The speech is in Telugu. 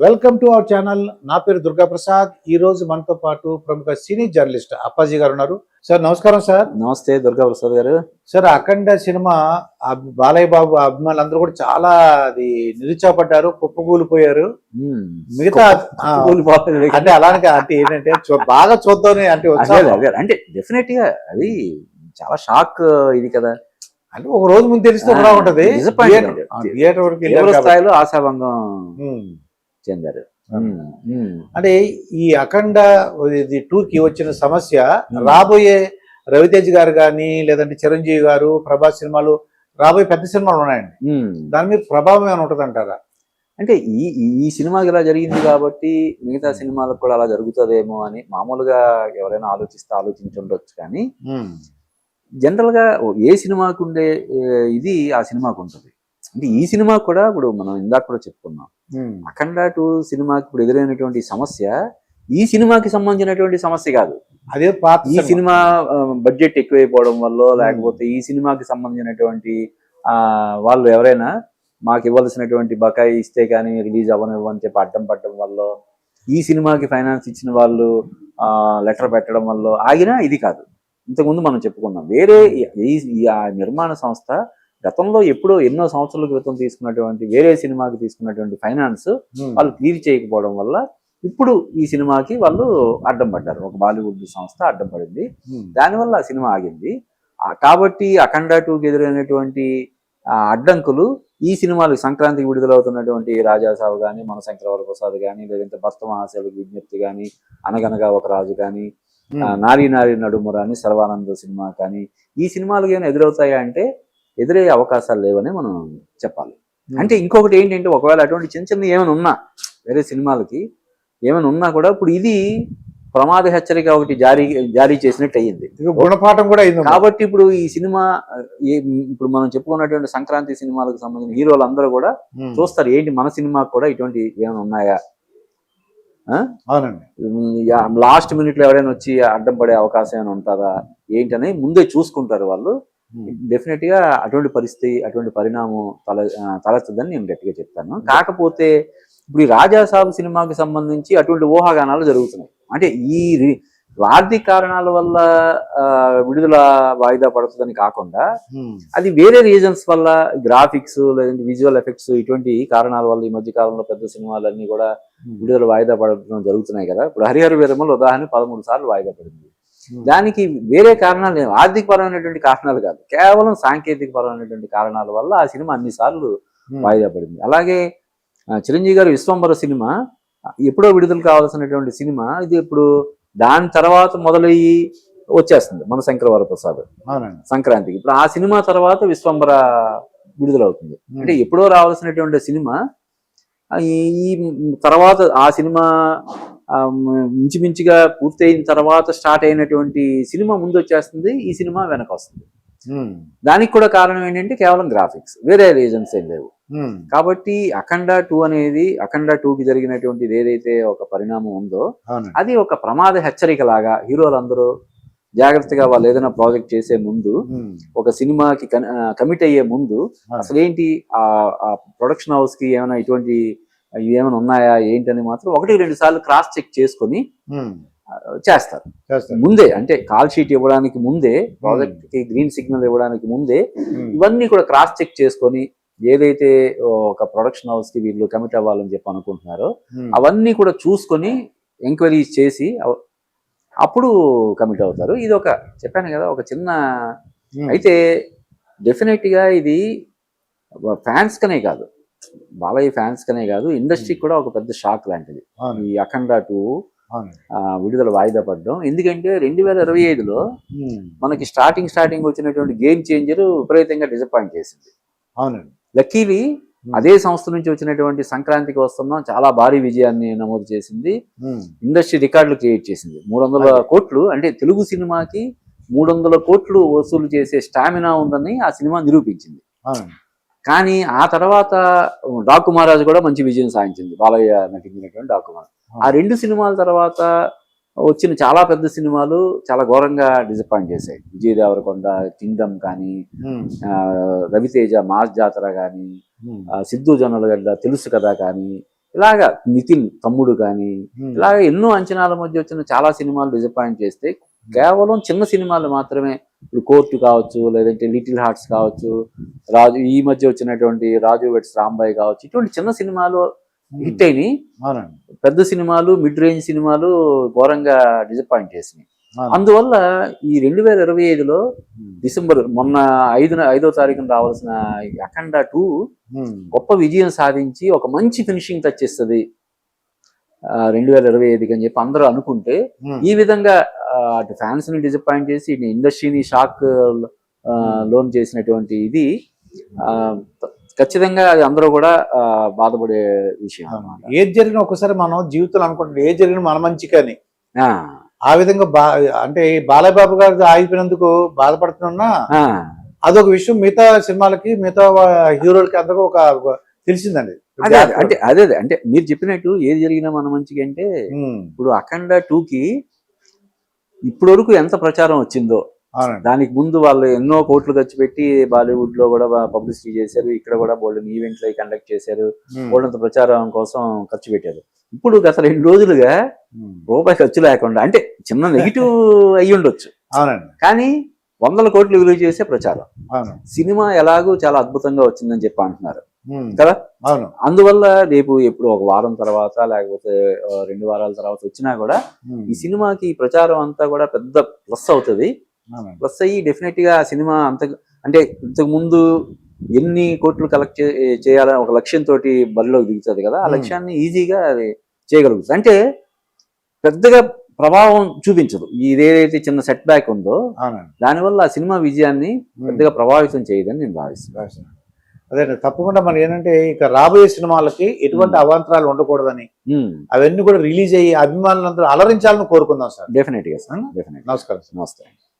Welcome to our channel. నా పేరు దుర్గా ప్రసాద్. ఈ రోజు మనతో పాటు ప్రముఖ సినీ జర్నలిస్ట్ అప్పాజీ గారు ఉన్నారు. సార్ నమస్కారం సార్. నమస్తే దుర్గా ప్రసాద్ గారు. సార్, అఖండ సినిమా బాలయ్య బాబు అభిమానులందరూ కూడా చాలా అది నిరుత్సాహపడ్డారు, కుప్పకూలిపోయారు. మిగతా అంటే అలానే అంటే ఏంటంటే బాగా చూద్దామని అంటే డెఫినెట్ గా అది చాలా షాక్ ఇది కదా. అంటే ఒక రోజు ముందు తెలిస్తే కూడా ఉంటది. థియేటర్ వరకు స్థాయిలో ఆశాభంగం చెందారు. అంటే ఈ అఖండ 2 కి వచ్చిన సమస్య రాబోయే రవితేజ్ గారు కానీ లేదంటే చిరంజీవి గారు ప్రభాస్ సినిమాలు రాబోయే పెద్ద సినిమాలు ఉన్నాయండి. దాని మీద ప్రభావం ఏమైనా ఉంటుంది అంటారా? అంటే ఈ సినిమాకి ఇలా జరిగింది కాబట్టి మిగతా సినిమాలకు కూడా అలా జరుగుతుందేమో అని మామూలుగా ఎవరైనా ఆలోచించుండొచ్చు. కానీ జనరల్ గా ఏ సినిమాకు ఉండే ఇది ఆ సినిమాకు ఉంటుంది. అంటే ఈ సినిమా కూడా ఇప్పుడు మనం ఇందాక కూడా చెప్పుకున్నాం, అఖండ 2 సినిమాకి ఇప్పుడు ఎదురైనటువంటి సమస్య ఈ సినిమాకి సంబంధించినటువంటి సమస్య కాదు. అదే ఈ సినిమా బడ్జెట్ ఎక్కువైపోవడం వల్ల, లేకపోతే ఈ సినిమాకి సంబంధించినటువంటి వాళ్ళు ఎవరైనా మాకు ఇవ్వాల్సినటువంటి బకాయి ఇస్తే కానీ రిలీజ్ అవ్వనివ్వని చెప్పి అడ్డం పడడం వల్ల, ఈ సినిమాకి ఫైనాన్స్ ఇచ్చిన వాళ్ళు లెటర్ పెట్టడం వల్ల ఆగినా ఇది కాదు. ఇంతకుముందు మనం చెప్పుకున్నాం, వేరే ఆ నిర్మాణ సంస్థ గతంలో ఎప్పుడో ఎన్నో సంవత్సరాల క్రితం తీసుకున్నటువంటి వేరే సినిమాకి తీసుకున్నటువంటి ఫైనాన్స్ వాళ్ళు క్లియర్ చేయకపోవడం వల్ల ఇప్పుడు ఈ సినిమాకి వాళ్ళు అడ్డం పడ్డారు. ఒక బాలీవుడ్ సంస్థ అడ్డం పడింది, దానివల్ల ఆ సినిమా ఆగింది. కాబట్టి అఖండ 2కి ఎదురైనటువంటి అడ్డంకులు ఈ సినిమాలకు సంక్రాంతికి విడుదలవుతున్నటువంటి రాజాసాబు కానీ, మనశంకర వరప్రసాద్ కానీ, లేదంటే భర్త మహాశయులకు విజ్ఞప్తి కానీ, అనగనగా ఒక రాజు కానీ, నారీ నారీ నడుముర అని సర్వానంద సినిమా కానీ, ఈ సినిమాలకు ఏమైనా ఎదురవుతాయా అంటే ఎదురయ్యే అవకాశాలు లేవని మనం చెప్పాలి. అంటే ఇంకొకటి ఏంటంటే, ఒకవేళ అటువంటి చిన్న చిన్న ఏమైనా ఉన్నా వేరే సినిమాలకి ఏమైనా ఉన్నా కూడా ఇప్పుడు ఇది ప్రమాద హెచ్చరిక ఒకటి జారీ చేసినట్టు అయ్యింది, గుణపాఠం కూడా అయింది. కాబట్టి ఇప్పుడు ఈ సినిమా ఇప్పుడు మనం చెప్పుకున్నటువంటి సంక్రాంతి సినిమాలకు సంబంధించిన హీరోలు అందరూ కూడా చూస్తారు, ఏంటి మన సినిమాకు కూడా ఇటువంటి ఏమైనా ఉన్నాయా, లాస్ట్ మినిట్ లో ఎవరైనా వచ్చి అడ్డం పడే అవకాశం ఏమైనా ఉంటుందా ఏంటని ముందే చూసుకుంటారు వాళ్ళు. డెఫినెట్ గా అటువంటి పరిస్థితి, అటువంటి పరిణామం తలెత్తదని నేను గట్టిగా చెప్తాను. కాకపోతే ఇప్పుడు ఈ రాజాసాబు సినిమాకి సంబంధించి అటువంటి ఊహాగానాలు జరుగుతున్నాయి. అంటే ఈ ఆర్థిక కారణాల వల్ల విడుదల వాయిదా పడుతుందని కాకుండా అది వేరే రీజన్స్ వల్ల, గ్రాఫిక్స్ లేదంటే విజువల్ ఎఫెక్ట్స్ ఇటువంటి కారణాల వల్ల ఈ మధ్య కాలంలో పెద్ద సినిమాలన్నీ కూడా విడుదల వాయిదా పడడం జరుగుతున్నాయి కదా. ఇప్పుడు హరిహర వీరమల్ ఉదాహరణ 13 సార్లు వాయిదా పడింది. దానికి వేరే కారణాలు లేవు, ఆర్థిక పరమైనటువంటి కారణాలు కాదు, కేవలం సాంకేతిక పరమైనటువంటి కారణాల వల్ల ఆ సినిమా అన్ని సార్లు వాయిదా పడింది. అలాగే చిరంజీవి గారు విశ్వంబర సినిమా ఎప్పుడో విడుదల కావాల్సినటువంటి సినిమా ఇది ఇప్పుడు దాని తర్వాత మొదలయ్యి వచ్చేస్తుంది మనశంకర వరప్రసాద్ సంక్రాంతికి. ఇప్పుడు ఆ సినిమా తర్వాత విశ్వంబర విడుదలవుతుంది. అంటే ఎప్పుడో రావాల్సినటువంటి సినిమా ఈ తర్వాత ఆ సినిమా ఇంచుమించుగా పూర్తయిన తర్వాత స్టార్ట్ అయినటువంటి సినిమా ముందు వచ్చేస్తుంది, ఈ సినిమా వెనక వస్తుంది. దానికి కూడా కారణం ఏంటంటే కేవలం గ్రాఫిక్స్, వేరే రీజన్స్ ఏం లేవు. కాబట్టి అఖండ 2 అనేది, అఖండ 2కి జరిగినటువంటిది ఏదైతే ఒక పరిణామం ఉందో అది ఒక ప్రమాద హెచ్చరిక లాగా హీరోలందరూ జాగ్రత్తగా వాళ్ళు ఏదైనా ప్రాజెక్ట్ చేసే ముందు, ఒక సినిమాకి కమిట్ అయ్యే ముందు అసలు ఏంటి ఆ ప్రొడక్షన్ హౌస్ కి ఏమైనా ఇటువంటి ఏమైనా ఉన్నాయా ఏంటని మాత్రం 1-2 సార్లు క్రాస్ చెక్ చేసుకొని చేస్తారు ముందే. అంటే కాల్ షీట్ ఇవ్వడానికి ముందే, ప్రాజెక్ట్ కి గ్రీన్ సిగ్నల్ ఇవ్వడానికి ముందే ఇవన్నీ కూడా క్రాస్ చెక్ చేసుకొని ఏదైతే ఒక ప్రొడక్షన్ హౌస్ కి వీళ్ళు కమిట్ అవ్వాలని చెప్పి అనుకుంటున్నారో అవన్నీ కూడా చూసుకొని ఎంక్వైరీస్ చేసి అప్పుడు కమిట్ అవుతారు. ఇది ఒక చెప్పాను కదా ఒక చిన్న. అయితే డెఫినెట్ గా ఇది ఫ్యాన్స్ కనే కాదు, బాలయ్య ఫ్యాన్స్ కనే కాదు, ఇండస్ట్రీకి కూడా ఒక పెద్ద షాక్ లాంటిది ఈ అఖండ 2 విడుదల వాయిదా పడడం. ఎందుకంటే 2025లో మనకి స్టార్టింగ్ వచ్చినటువంటి గేమ్ చేంజర్ విపరీతంగా డిసప్పాయింట్ చేసింది. లక్కీలీ అదే సంస్థ నుంచి వచ్చినటువంటి సంక్రాంతికి వస్తున్నాం చాలా భారీ విజయాన్ని నమోదు చేసింది, ఇండస్ట్రీ రికార్డులు క్రియేట్ చేసింది. 300 కోట్లు అంటే తెలుగు సినిమాకి 300 కోట్లు వసూలు చేసే స్టామినా ఉందని ఆ సినిమా నిరూపించింది. కానీ ఆ తర్వాత డాకు మహారాజు కూడా మంచి విజయం సాధించింది, బాలయ్య నటించినటువంటి డాకు మహారాజు. ఆ 2 సినిమాల తర్వాత వచ్చిన చాలా పెద్ద సినిమాలు చాలా ఘోరంగా డిసప్పాయింట్ చేశాయి. విజయ్ దేవరకొండ కింగ్డమ్ కానీ, రవితేజ మాస్ జాతర కానీ, సిద్ధు జొన్నలగడ్డ తెలుసు కదా కానీ, ఇలాగా నితిన్ తమ్ముడు కానీ ఇలాగ ఎన్నో అంచనాల మధ్య వచ్చిన చాలా సినిమాలు డిసప్పాయింట్ చేస్తే కేవలం చిన్న సినిమాలు మాత్రమే, ఇప్పుడు కోర్టు కావచ్చు, లేదంటే లిటిల్ హార్ట్స్ కావచ్చు, రాజు ఈ మధ్య వచ్చినటువంటి రాజు వెట్స్ రాంబాయ్ కావచ్చు, ఇటువంటి చిన్న సినిమాలు హిట్ అయినాయి. పెద్ద సినిమాలు, మిడ్ రేంజ్ సినిమాలు ఘోరంగా డిసప్పాయింట్ చేసినాయి. అందువల్ల ఈ 2025లో డిసెంబర్ మొన్న 5వ తారీఖున రావాల్సిన అఖండ 2 గొప్ప విజయం సాధించి ఒక మంచి ఫినిషింగ్ టచ్ ఇస్తుంది 2025కి అని చెప్పి అందరూ అనుకుంటే, ఈ విధంగా అటు ఫ్యాన్స్ ని డిసప్పాయింట్ చేసి ఇటు ఇండస్ట్రీని షాక్ లోన్ చేసినటువంటి ఇది ఖచ్చితంగా అది అందరూ కూడా బాధపడే విషయం. ఏది జరిగినా ఒకసారి మనం జీవితంలో అనుకుంటున్నాం ఏది జరిగినా మన మంచికని. ఆ విధంగా అంటే బాలయ్యబాబు గారు ఆగిపోయినందుకు బాధపడుతున్నా అదొక విషయం మిగతా సినిమాలకి, మిగతా హీరోలకి అందరూ ఒక తెలిసిందండి. అంటే మీరు చెప్పినట్టు ఏది జరిగినా మన మంచిగా అంటే, ఇప్పుడు అఖండ 2కి ఇప్పటి వరకు ఎంత ప్రచారం వచ్చిందో, దానికి ముందు వాళ్ళు ఎన్నో కోట్లు ఖర్చు పెట్టి బాలీవుడ్ లో కూడా పబ్లిసిటీ చేశారు, ఇక్కడ కూడా బోల్డ్ ఈవెంట్లు కండక్ట్ చేశారు, బోల్డంత ప్రచారం కోసం ఖర్చు పెట్టారు. ఇప్పుడు గత 2 రోజులుగా రూపాయి ఖర్చు లేకుండా, అంటే చిన్న నెగిటివ్ అయ్యి ఉండొచ్చు కానీ 100 కోట్లు విలువ చేసే ప్రచారం. సినిమా ఎలాగూ చాలా అద్భుతంగా వచ్చిందని చెప్పి అంటున్నారు కదా. అందువల్ల రేపు ఎప్పుడు ఒక వారం తర్వాత లేకపోతే 2 వారాల తర్వాత వచ్చినా కూడా ఈ సినిమాకి ప్రచారం అంతా కూడా పెద్ద ప్లస్ అవుతుంది. ప్లస్ అయ్యి డెఫినెట్ గా ఆ సినిమా అంత, అంటే ఇంతకు ముందు ఎన్ని కోట్లు కలెక్ట్ చేయాలని ఒక లక్ష్యంతో బరిలోకి దిగుతుంది కదా, ఆ లక్ష్యాన్ని ఈజీగా అది చేయగలుగుతుంది. అంటే పెద్దగా ప్రభావం చూపించదు ఇదేదైతే చిన్న సెట్ బ్యాక్ ఉందో, దానివల్ల ఆ సినిమా విజయాన్ని పెద్దగా ప్రభావితం చేయదని నేను భావిస్తున్నాను. అదే తప్పకుండా మనం ఏంటంటే ఇక రాబోయే సినిమాలకి ఎటువంటి అవాంతరాలు ఉండకూడదని, అవన్నీ కూడా రిలీజ్ అయ్యి అభిమానులందరూ అలరించాలని కోరుకుందాం సార్. డెఫినెట్ గా సార్, డెఫినెట్. నమస్కారం. నమస్తే.